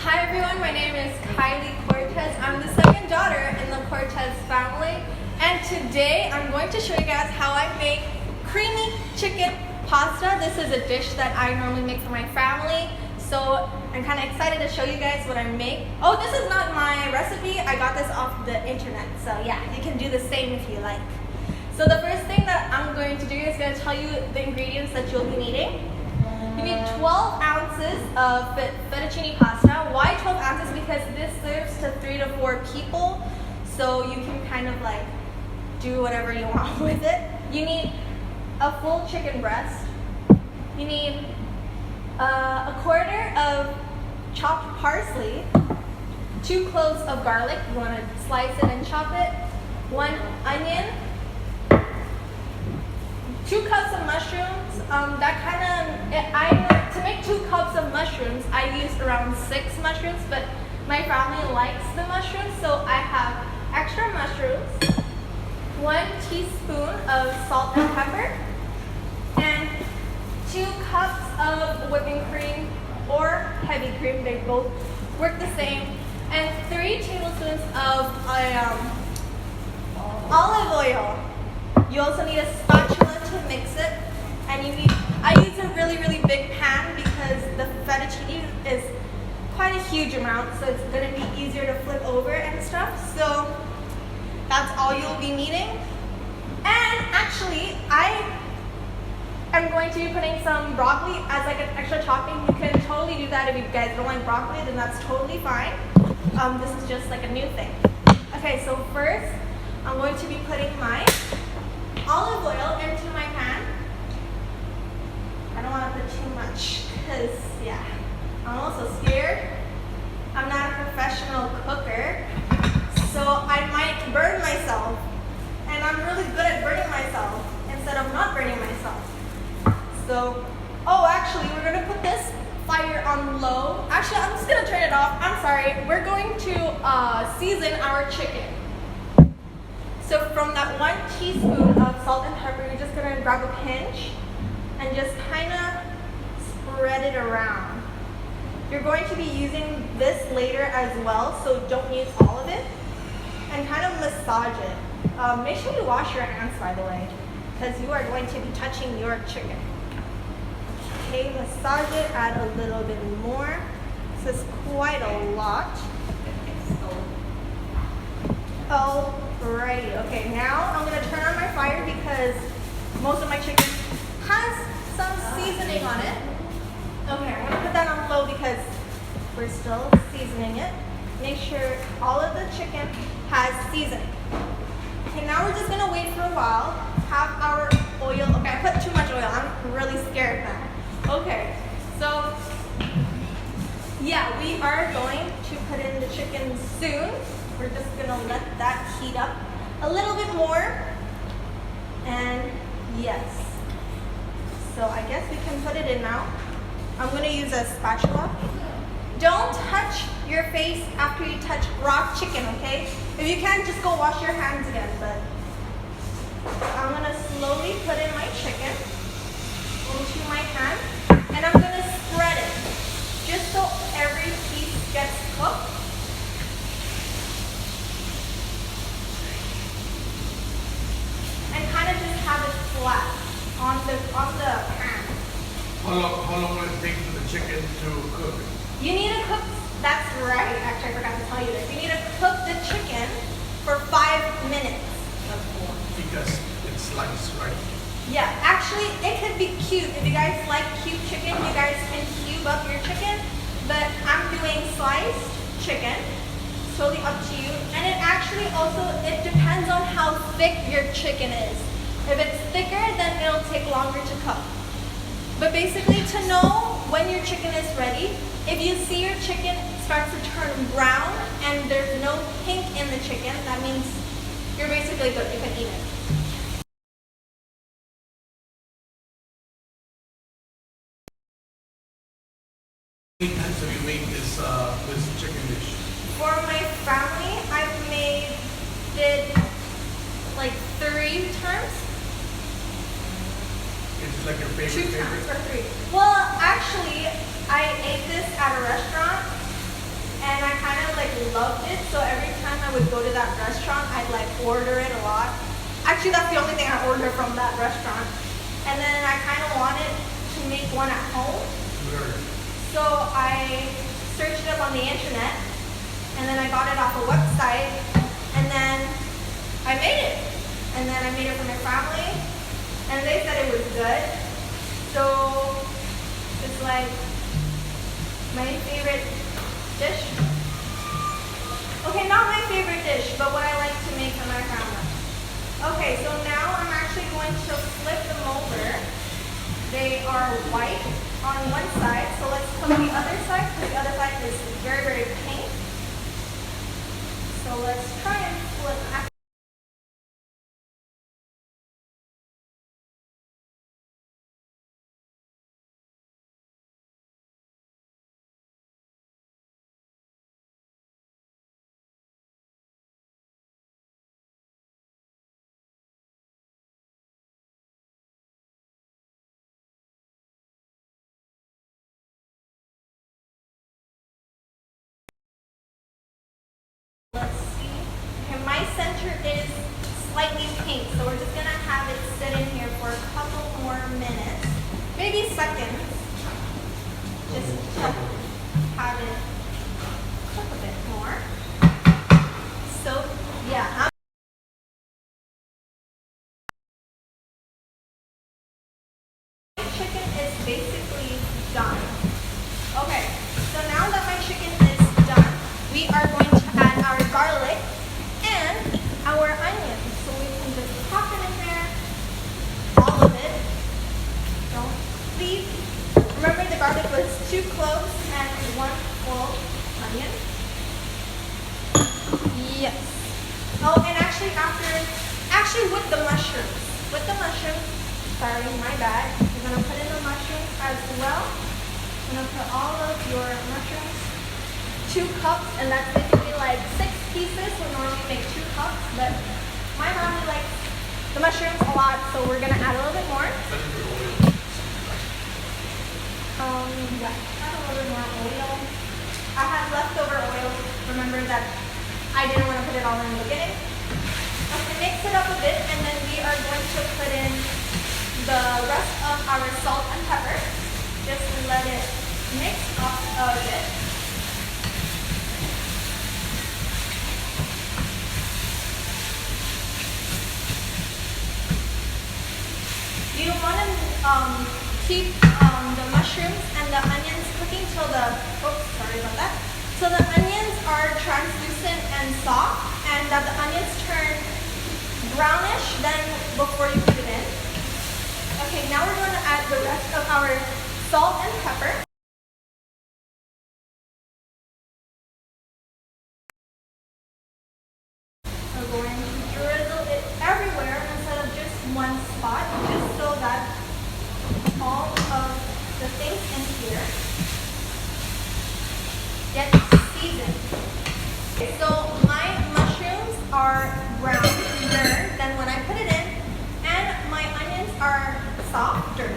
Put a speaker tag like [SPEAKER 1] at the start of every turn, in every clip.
[SPEAKER 1] Hi everyone, my name is Kylie Cortez. I'm the second daughter in the Cortez family, and today I'm going to show you guys how I make creamy chicken pasta. This is a dish that I normally make for my family, so I'm kind of excited to show you guys what I make. Oh, this is not my recipe. I got this off the internet, so yeah, you can do the same if you like. So the first thing that I'm going to do is going to tell you the ingredients that you'll be needing. You need 12 ounces of fettuccine pasta. Why 12 ounces? Because this serves to 3 to 4 people, so you can kind of like do whatever you want with it. You need a full chicken breast. You need a quarter of chopped parsley, 2 cloves of garlic. You want to slice it and chop it. 1 onion. 2 cups of mushrooms. To make 2 cups of mushrooms, I use around 6 mushrooms, but my family likes the mushrooms, so I have extra mushrooms, 1 teaspoon of salt and pepper, and 2 cups of whipping cream or heavy cream. They both work the same, and 3 tablespoons of olive oil. You also need a spatula to mix it, and I use a really big pan because the fettuccine is quite a huge amount, so it's going to be easier to flip over and stuff. So that's all you'll be needing. And actually, I am going to be putting some broccoli as like an extra topping. You can totally do that if you guys don't like broccoli, then that's totally fine. This is just like a new thing. Okay, so first I'm going to be putting my olive oil into my pan. I don't want to put too much because, yeah, I'm also scared. I'm not a professional cooker, so I might burn myself. And I'm really good at burning myself instead of not burning myself. So, actually, we're going to put this fire on low. Actually, I'm just going to turn it off. I'm sorry. We're going to season our chicken. So from that 1 teaspoon of salt and pepper, you're just gonna grab a pinch and just kind of spread it around. You're going to be using this later as well, so don't use all of it. And kind of massage it. Make sure you wash your hands, by the way, because you are going to be touching your chicken. Okay, massage it, add a little bit more. This is quite a lot. Alrighty, okay, now I'm going to turn on my fire because most of my chicken has some seasoning on it. Okay, I'm going to put that on low because we're still seasoning it. Make sure all of the chicken has seasoning. Okay, now we're just going to wait for a while. Have our oil. Okay, I put too much oil. I'm really scared now. Okay, so yeah, we are going to put in the chicken soon. We're just going to let that heat up a little bit more. And yes. So I guess we can put it in now. I'm going to use a spatula. Don't touch your face after you touch raw chicken, okay? If you can, just go wash your hands again. But I'm going to slowly put in my chicken into my pan. And I'm going to spread it just so every piece gets cooked. Have it flat on the pan.
[SPEAKER 2] How long will it take for the chicken to cook?
[SPEAKER 1] You need to cook, that's right, actually I forgot to tell you this. You need to cook the chicken for 5 minutes.
[SPEAKER 2] That's more. Because it's sliced, right?
[SPEAKER 1] Yeah, actually it could be cubed. If you guys like cube chicken, you guys can cube up your chicken. But I'm doing sliced chicken. It's totally up to you. And it actually also, it depends on how thick your chicken is. If it's thicker, then it'll take longer to cook. But basically, to know when your chicken is ready, if you see your chicken starts to turn brown and there's no pink in the chicken, that means you're basically good. You can eat it.
[SPEAKER 2] How many times have you made this chicken dish?
[SPEAKER 1] For my family, I've made it like 3 times.
[SPEAKER 2] It's like your favorite?
[SPEAKER 1] 2 times or 3. Well, actually, I ate this at a restaurant loved it. So every time I would go to that restaurant, I'd like order it a lot. Actually, that's the only thing I order from that restaurant. And then I kind of wanted to make one at home. So I searched it up on the internet, and then I got it off a website, and then I made it. And then I made it for my family, and they said it was good. So it's like my favorite dish. Okay, not my favorite dish, but what I like to make for my family. Okay, so now I'm actually going to flip them over. They are white on one side, so let's flip the other side, because the other side is very, very pink. So let's try and flip. Let's see. Okay, my center is slightly pink, so we're just gonna have it sit in here for a couple more minutes, maybe seconds, just to have it cook a bit more. So yeah, my chicken is basically done. Okay, so now that my chicken is done, we are going to add our garlic and our onions. So we can just pop it in there, all of it. Don't leave. Remember, the garlic was 2 cloves and 1 full onion. Yes. Oh, and actually with the mushrooms. Sorry, my bad. You're gonna put in the mushrooms as well. I'm gonna put all of your mushrooms. 2 cups, and that's basically like 6 pieces. We normally make 2 cups, but my mommy likes the mushrooms a lot, so we're gonna add a little bit more. Yeah, add a little bit more oil. I had leftover oil. Remember that I didn't want to put it all in the beginning. Okay, mix it up a bit, and then we are going to put in the rest of our salt and pepper. Just let it mix up a bit. You want to keep the mushrooms and the onions cooking till so the onions are translucent and soft, and that the onions turn brownish then before you put it in. Okay, now we're going to add the rest of our salt and pepper. We're going to drizzle it everywhere instead of just one spot, just so that all of the things in here get seasoned. Okay, so my mushrooms are brown than when I put it in, and my onions are softer.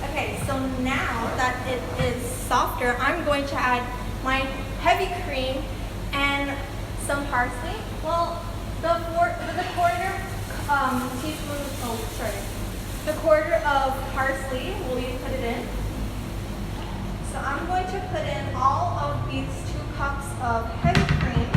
[SPEAKER 1] Okay, so now that it is softer, I'm going to add my heavy cream and some parsley. Well, the quarter of parsley, will you put it in? So I'm going to put in all of these 2 cups of heavy cream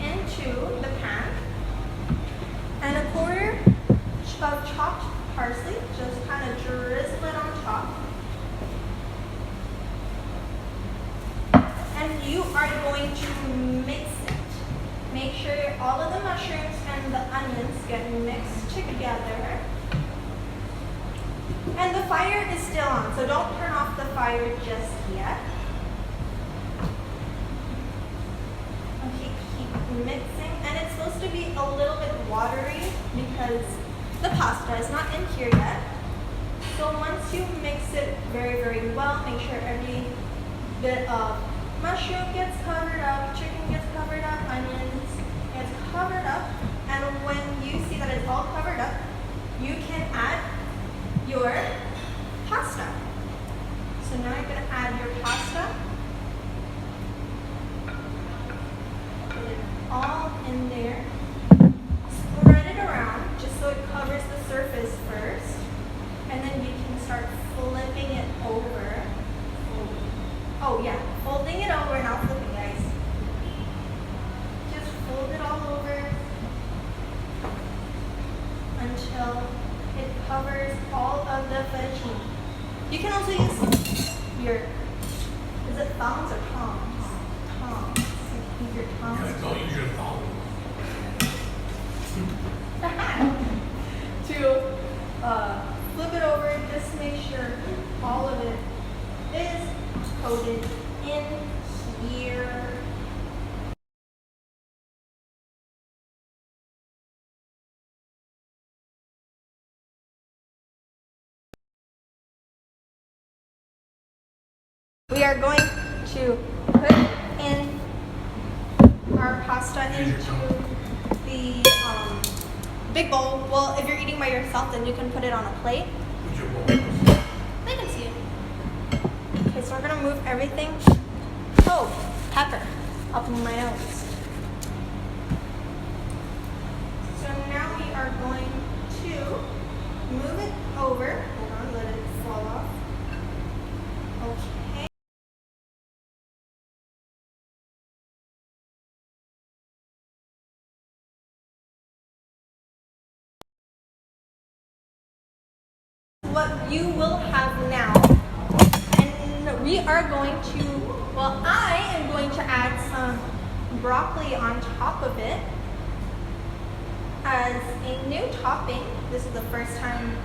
[SPEAKER 1] into the pan, and a quarter of chopped parsley, just kind of drizzle it on top. And you are going to mix it. Make sure all of the mushrooms and the onions get mixed together. And the fire is still on, so don't turn off the fire just yet. Okay, keep mixing. And it's supposed to be a little bit watery because the pasta is not in here yet. So once you mix it very, very well, make sure every bit of mushroom gets covered up, chicken gets covered up, onions gets covered up. And when you see that it's all covered up, you can add your pasta. So now you're going to add your pasta. oh yeah, folding it over, not flipping, guys. Just fold it all over until it covers all of the fettuccine. You can also use your, is it thumbs or tongs? Tongs. Use your tongs.
[SPEAKER 2] Yeah, don't use your thumb.
[SPEAKER 1] To flip it over, just make sure all of it is coated in here. We are going to put in our pasta into the big bowl. Well, if you're eating by yourself, then you can put it on a plate.
[SPEAKER 2] Put your bowl.
[SPEAKER 1] They can see it. Okay, so we're gonna move everything. Oh, pepper up in my nose. So now we are going to move it over. Hold on, let it fall off. Okay. What you will have now, and we are going to, well, I am going to add some broccoli on top of it as a new topping. This is the first time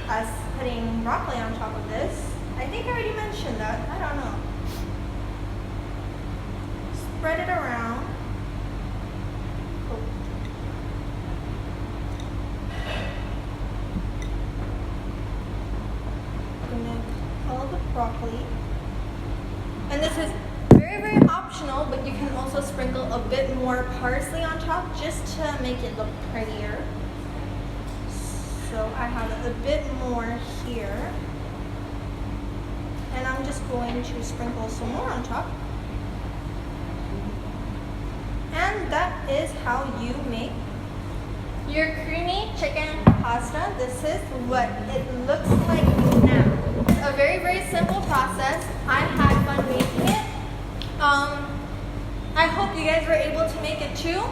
[SPEAKER 1] us putting broccoli on top of this. I think I already mentioned that. I don't know. Spread it around. All the broccoli, and this is very optional, but you can also sprinkle a bit more parsley on top just to make it look prettier. So I have a bit more here, and I'm just going to sprinkle some more on top, and that is how you make your creamy chicken pasta. This is what it looks like now. A very simple process. I had fun making it. I hope you guys were able to make it too.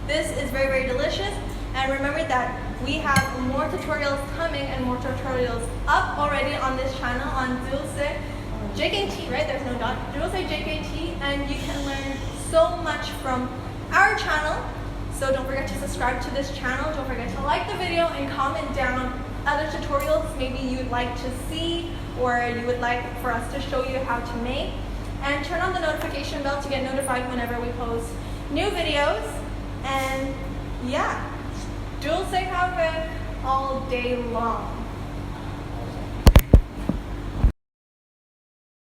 [SPEAKER 1] This is very delicious. And remember that we have more tutorials coming and more tutorials up already on this channel on Dulce JKT, right? There's no dot. Dulce JKT, and you can learn so much from our channel. So don't forget to subscribe to this channel. Don't forget to like the video and comment down other tutorials maybe you'd like to see or you would like for us to show you how to make. And turn on the notification bell to get notified whenever we post new videos. And yeah, Dulce have it all day long.